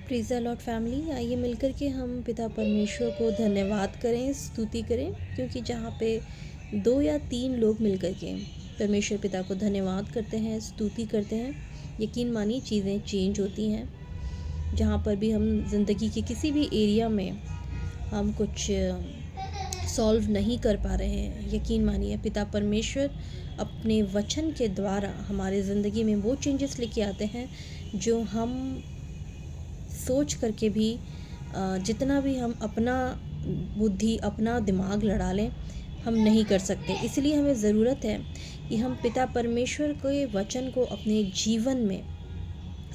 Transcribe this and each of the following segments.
Praise the Lord family, आइए मिलकर के हम पिता परमेश्वर को धन्यवाद करें, स्तुति करें, क्योंकि जहाँ पे 2 या 3 लोग मिलकर के परमेश्वर पिता को धन्यवाद करते हैं, स्तुति करते हैं, यकीन मानिए चीज़ें चेंज होती हैं। जहाँ पर भी हम ज़िंदगी के किसी भी एरिया में हम कुछ सॉल्व नहीं कर पा रहे हैं, यकीन मानिए पिता परमेश्वर अपने वचन के द्वारा हमारे ज़िंदगी में वो चेंजेस लेके आते हैं जो हम सोच करके भी जितना भी हम अपना बुद्धि अपना दिमाग लड़ा लें, हम नहीं कर सकते। इसलिए हमें ज़रूरत है कि हम पिता परमेश्वर के वचन को अपने जीवन में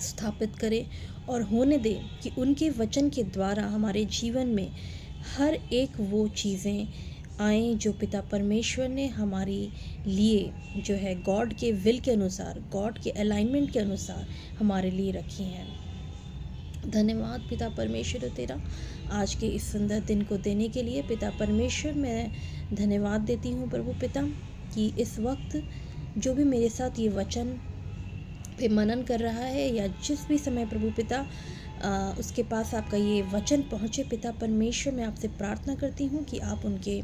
स्थापित करें और होने दें कि उनके वचन के द्वारा हमारे जीवन में हर एक वो चीज़ें आएँ जो पिता परमेश्वर ने हमारे लिए जो है गॉड के विल के अनुसार, गॉड के अलाइनमेंट के अनुसार हमारे लिए रखी हैं। धन्यवाद पिता परमेश्वर तेरा आज के इस सुंदर दिन को देने के लिए। पिता परमेश्वर, मैं धन्यवाद देती हूँ प्रभु पिता कि इस वक्त जो भी मेरे साथ ये वचन पे मनन कर रहा है या जिस भी समय प्रभु पिता उसके पास आपका ये वचन पहुँचे, पिता परमेश्वर मैं आपसे प्रार्थना करती हूँ कि आप उनके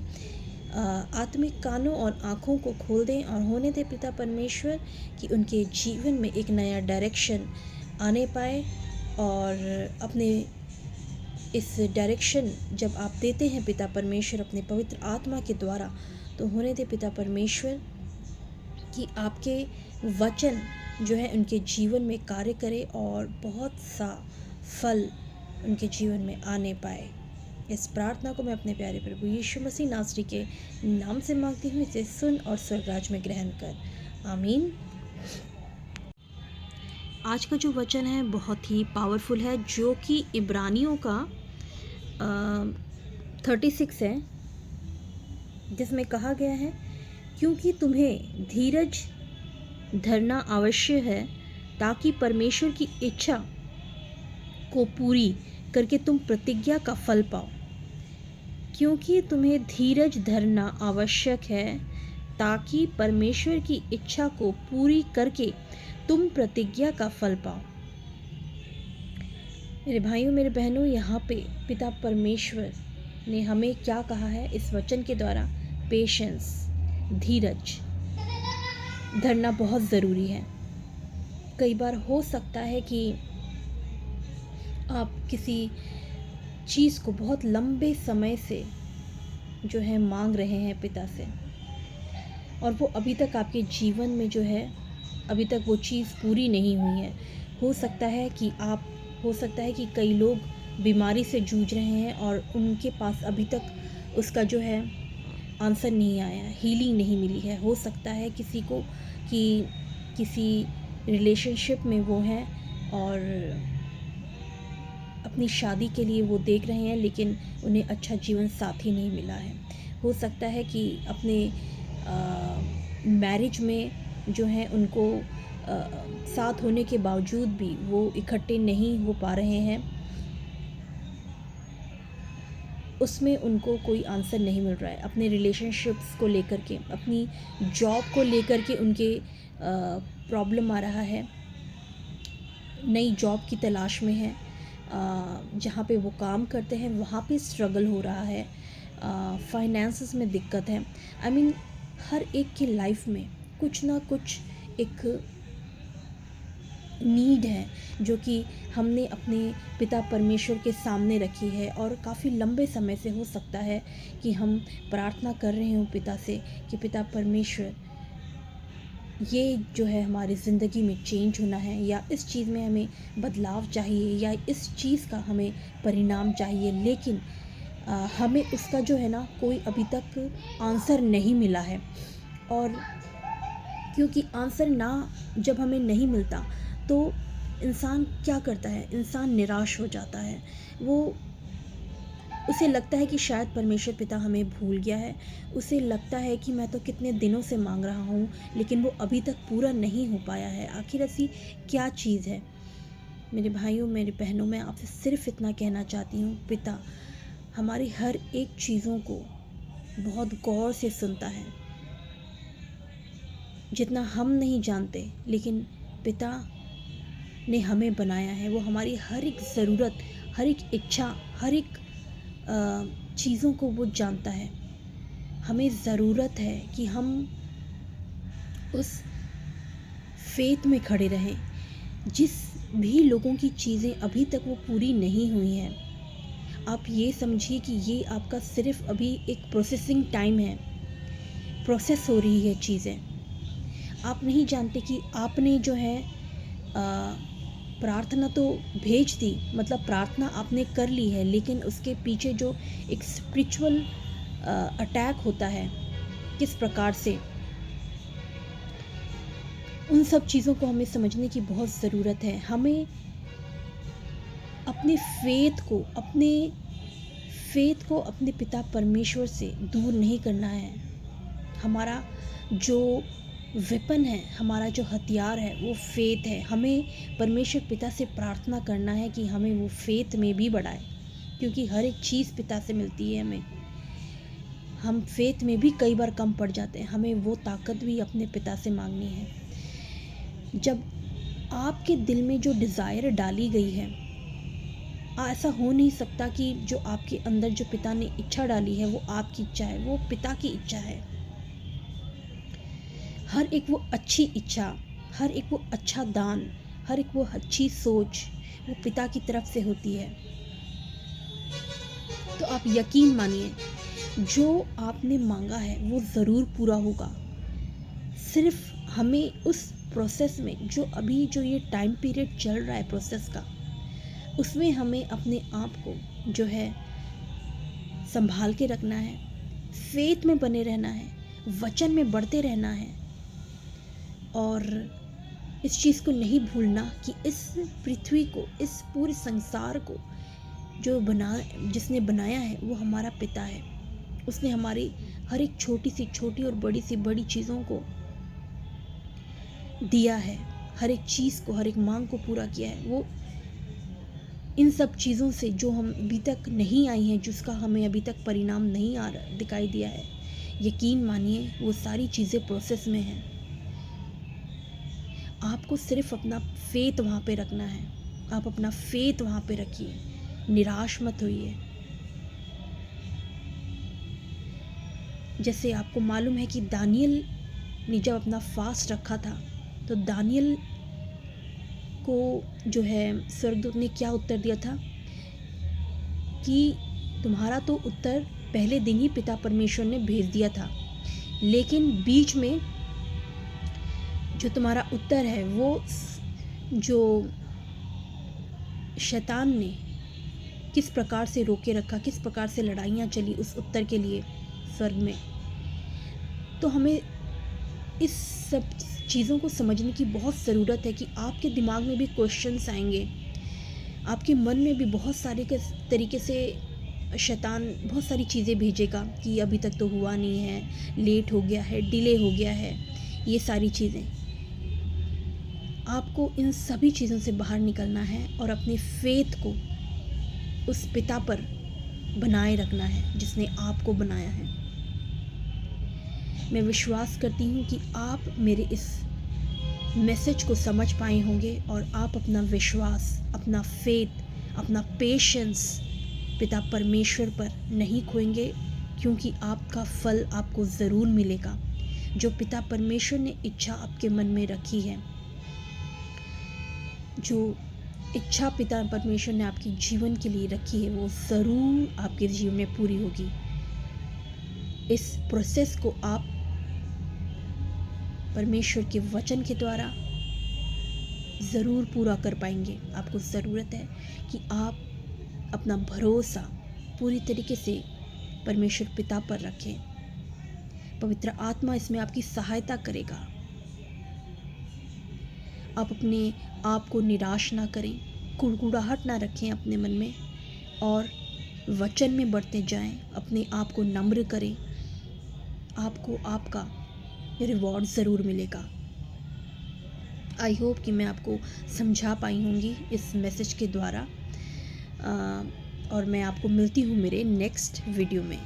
आत्मिक कानों और आँखों को खोल दें और होने दें पिता परमेश्वर कि उनके जीवन में एक नया डायरेक्शन आने पाए। और अपने इस डायरेक्शन जब आप देते हैं पिता परमेश्वर अपने पवित्र आत्मा के द्वारा, तो होने दे पिता परमेश्वर कि आपके वचन जो है उनके जीवन में कार्य करे और बहुत सा फल उनके जीवन में आने पाए। इस प्रार्थना को मैं अपने प्यारे प्रभु यीशु मसीह नासरी के नाम से मांगती हूँ, इसे सुन और स्वर्गराज में ग्रहण कर, आमीन। आज का जो वचन है बहुत ही पावरफुल है, जो कि इब्रानियों का 36 है, जिसमें कहा गया है क्योंकि तुम्हें धीरज धरना आवश्यक है ताकि परमेश्वर की इच्छा को पूरी करके तुम प्रतिज्ञा का फल पाओ। क्योंकि तुम्हें धीरज धरना आवश्यक है ताकि परमेश्वर की इच्छा को पूरी करके तुम प्रतिज्ञा का फल पाओ। मेरे भाइयों मेरे बहनों, यहाँ पे पिता परमेश्वर ने हमें क्या कहा है इस वचन के द्वारा? पेशेंस, धीरज धरना बहुत ज़रूरी है। कई बार हो सकता है कि आप किसी चीज़ को बहुत लंबे समय से जो है मांग रहे हैं पिता से, और वो अभी तक आपके जीवन में जो है अभी तक वो चीज़ पूरी नहीं हुई है। हो सकता है कि कई लोग बीमारी से जूझ रहे हैं और उनके पास अभी तक उसका जो है आंसर नहीं आया, हीलिंग नहीं मिली है। हो सकता है किसी को कि किसी रिलेशनशिप में वो हैं और अपनी शादी के लिए वो देख रहे हैं, लेकिन उन्हें अच्छा जीवन साथी नहीं मिला है। हो सकता है कि अपने मैरिज में जो है उनको साथ होने के बावजूद भी वो इकट्ठे नहीं हो पा रहे हैं, उसमें उनको कोई आंसर नहीं मिल रहा है। अपने रिलेशनशिप्स को लेकर के, अपनी जॉब को लेकर के उनके प्रॉब्लम आ रहा है, नई जॉब की तलाश में है, जहाँ पे वो काम करते हैं वहाँ पे स्ट्रगल हो रहा है, फाइनेंसेस में दिक्कत है। आई मीन हर एक की लाइफ में कुछ ना कुछ एक नीड है जो कि हमने अपने पिता परमेश्वर के सामने रखी है, और काफ़ी लंबे समय से हो सकता है कि हम प्रार्थना कर रहे हों पिता से कि पिता परमेश्वर ये जो है हमारी ज़िंदगी में चेंज होना है, या इस चीज़ में हमें बदलाव चाहिए, या इस चीज़ का हमें परिणाम चाहिए, लेकिन हमें उसका जो है ना कोई अभी तक आंसर नहीं मिला है। और क्योंकि आंसर ना जब हमें नहीं मिलता तो इंसान क्या करता है? इंसान निराश हो जाता है। उसे लगता है कि शायद परमेश्वर पिता हमें भूल गया है। उसे लगता है कि मैं तो कितने दिनों से मांग रहा हूँ, लेकिन वो अभी तक पूरा नहीं हो पाया है। आखिर ऐसी क्या चीज़ है? मेरे भाइयों मेरी बहनों, मैं आपसे सिर्फ इतना कहना चाहती हूँ, पिता हमारी हर एक चीज़ों को बहुत गौर से सुनता है, जितना हम नहीं जानते, लेकिन पिता ने हमें बनाया है, वो हमारी हर एक ज़रूरत, हर एक इच्छा, हर एक चीज़ों को वो जानता है। हमें ज़रूरत है कि हम उस फेथ में खड़े रहें। जिस भी लोगों की चीज़ें अभी तक वो पूरी नहीं हुई हैं, आप ये समझिए कि ये आपका सिर्फ अभी एक प्रोसेसिंग टाइम है, प्रोसेस हो रही है चीज़ें। आप नहीं जानते कि आपने जो है प्रार्थना तो भेज दी, मतलब प्रार्थना आपने कर ली है, लेकिन उसके पीछे जो एक स्पिरिचुअल अटैक होता है, किस प्रकार से, उन सब चीज़ों को हमें समझने की बहुत ज़रूरत है। हमें अपने फेथ को अपने पिता परमेश्वर से दूर नहीं करना है। हमारा जो वेपन है, हमारा जो हथियार है, वो फेथ है। हमें परमेश्वर पिता से प्रार्थना करना है कि हमें वो फेथ में भी बढ़ाए, क्योंकि हर एक चीज़ पिता से मिलती है हमें। हम फेथ में भी कई बार कम पड़ जाते हैं, हमें वो ताकत भी अपने पिता से मांगनी है। जब आपके दिल में जो डिज़ायर डाली गई है, ऐसा हो नहीं सकता कि जो आपके अंदर जो पिता ने इच्छा डाली है वो आपकी इच्छा है, वो पिता की इच्छा है। हर एक वो अच्छी इच्छा, हर एक वो अच्छा दान, हर एक वो अच्छी सोच वो पिता की तरफ से होती है। तो आप यकीन मानिए, जो आपने मांगा है वो ज़रूर पूरा होगा। सिर्फ हमें उस प्रोसेस में, जो ये टाइम पीरियड चल रहा है प्रोसेस का, उसमें हमें अपने आप को जो है संभाल के रखना है, फेथ में बने रहना है, वचन में बढ़ते रहना है, और इस चीज़ को नहीं भूलना कि इस पृथ्वी को, इस पूरे संसार को जिसने बनाया है वो हमारा पिता है। उसने हमारी हर एक छोटी सी छोटी और बड़ी सी बड़ी चीज़ों को दिया है, हर एक चीज़ को, हर एक मांग को पूरा किया है। वो इन सब चीज़ों से जो हम अभी तक नहीं आई हैं, जिसका हमें अभी तक परिणाम नहीं आ रहा दिखाई दिया है, यकीन मानिए वो सारी चीज़ें प्रोसेस में हैं। आपको सिर्फ अपना फेथ वहाँ पे रखना है। आप अपना फेथ वहाँ पे रखिए, निराश मत होइए। जैसे आपको मालूम है कि दानियल ने जब अपना फास्ट रखा था, तो दानियल को जो है स्वर्गदूत ने क्या उत्तर दिया था कि तुम्हारा तो उत्तर पहले दिन ही पिता परमेश्वर ने भेज दिया था, लेकिन बीच में जो तुम्हारा उत्तर है वो जो शैतान ने किस प्रकार से रोके रखा, किस प्रकार से लड़ाइयाँ चली उस उत्तर के लिए स्वर्ग में। तो हमें इस सब चीज़ों को समझने की बहुत ज़रूरत है कि आपके दिमाग में भी क्वेश्चंस आएंगे, आपके मन में भी बहुत सारे तरीके से शैतान बहुत सारी चीज़ें भेजेगा कि अभी तक तो हुआ नहीं है, लेट हो गया है, डिले हो गया है, ये सारी चीज़ें। आपको इन सभी चीज़ों से बाहर निकलना है और अपने फेथ को उस पिता पर बनाए रखना है जिसने आपको बनाया है। मैं विश्वास करती हूँ कि आप मेरे इस मैसेज को समझ पाए होंगे और आप अपना विश्वास, अपना फेथ, अपना पेशेंस पिता परमेश्वर पर नहीं खोएंगे, क्योंकि आपका फल आपको ज़रूर मिलेगा। जो पिता परमेश्वर ने इच्छा आपके मन में रखी है, जो इच्छा पिता परमेश्वर ने आपके जीवन के लिए रखी है, वो ज़रूर आपके जीवन में पूरी होगी। इस प्रोसेस को आप परमेश्वर के वचन के द्वारा ज़रूर पूरा कर पाएंगे। आपको ज़रूरत है कि आप अपना भरोसा पूरी तरीके से परमेश्वर पिता पर रखें। पवित्र आत्मा इसमें आपकी सहायता करेगा। आप अपने आप को निराश ना करें, कुड़कुड़ाहट ना रखें अपने मन में, और वचन में बढ़ते जाएं, अपने आप को नम्र करें। आपको आपका रिवॉर्ड ज़रूर मिलेगा। आई होप कि मैं आपको समझा पाई होंगी इस मैसेज के द्वारा, और मैं आपको मिलती हूँ मेरे नेक्स्ट वीडियो में।